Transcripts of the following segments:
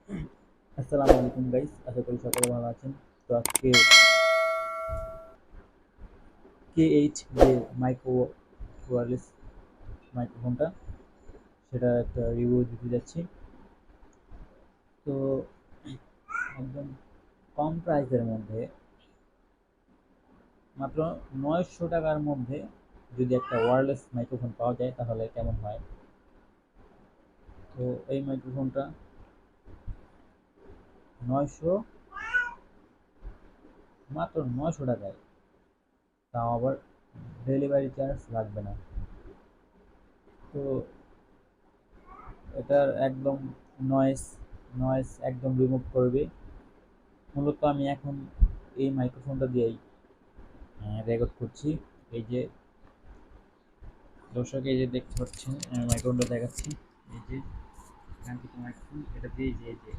আসসালামু আলাইকুম গাইস, আশা করি সকলে ভালো আছেন। তো আজকে যে মাইক্রো ওয়্যারলেস মাইক্রোফোনটা, সেটা একটা রিভিউ দিতে যাচ্ছি। তো একদম কম প্রাইসের মধ্যে, মাত্র 900 টাকার মধ্যে যদি একটা ওয়্যারলেস মাইক্রোফোন পাওয়া যায় তাহলে কেমন হয়। তো এই মাইক্রোফোনটা 900, মাত্র 900 টাকায়, তাও আবার ডেলিভারি চার্জ লাগবে না। তো এটার একদম নয়েজ নয়েজ একদম রিমুভ করবে। মূলত আমি এখন এই মাইক্রোফোনটা দিয়েই রেকর্ড করছি। এই যে দর্শক, এই যে দেখতে পাচ্ছেন, আমি মাইক্রোফোনটা দেখাচ্ছি। এই যে কাঙ্ক্ষিত মাইক্রোফোন, এটা দিয়ে এই যে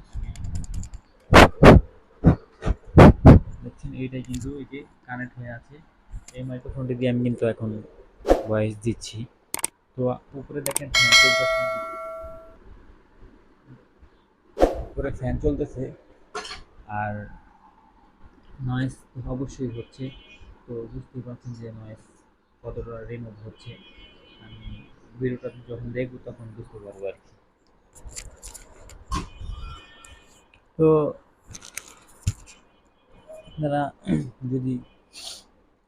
দেখছেন, এইটাই কিন্তু এই যে কানেক্ট হয়ে আছে। এই মাইক্রোফোনটি দিয়ে আমি কিন্তু এখন ভয়েস দিচ্ছি। তো উপরে দেখেন ফ্যান চলতেছে, উপরে ফ্যান চলতেছে, আর নয়েজ অবশ্যই হচ্ছে। তো বুঝতেই পারছেন যে নয়েজ কতটা রিমুভ হচ্ছে। আমি ভিডিওটা যখন দেখবো তখন বুঝতে পারবো আর কি। তো আপনারা যদি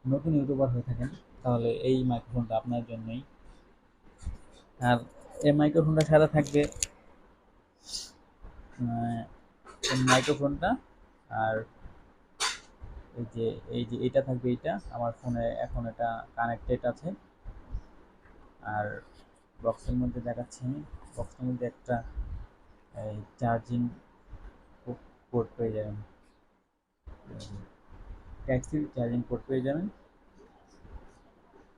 নতুন ইউটিউবার হয়ে থাকেন তাহলে এই মাইক্রোফোনটা আপনার জন্যই। আর এই মাইক্রোফোনটা সাথে থাকবে এই মাইক্রোফোনটা, আর এই যে এটা থাকবে। এইটা আমার ফোনে এখন এটা কানেক্টেড আছে। আর বক্সের মধ্যে দেখাচ্ছি আমি, বক্সের মধ্যে একটা এই চার্জিং পোর্ট পেয়ে যাবেন, ট্যাক্সি চার্জিং পোর্ট পেয়ে যাবেন।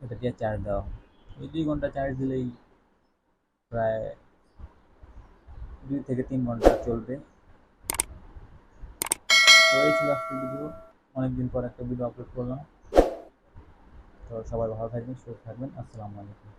এটা দিয়ে চার্জ দেওয়া, এই 2 ঘন্টা চার্জ দিলেই প্রায় 2 থেকে 3 ঘন্টা চলবে। তো এই ছিল আজকের ভিডিও। অনেকদিন পর একটা ভিডিও আপলোড করলাম। তো সবাই ভালো থাকবেন, সুস্থ থাকবেন। আসসালামু আলাইকুম।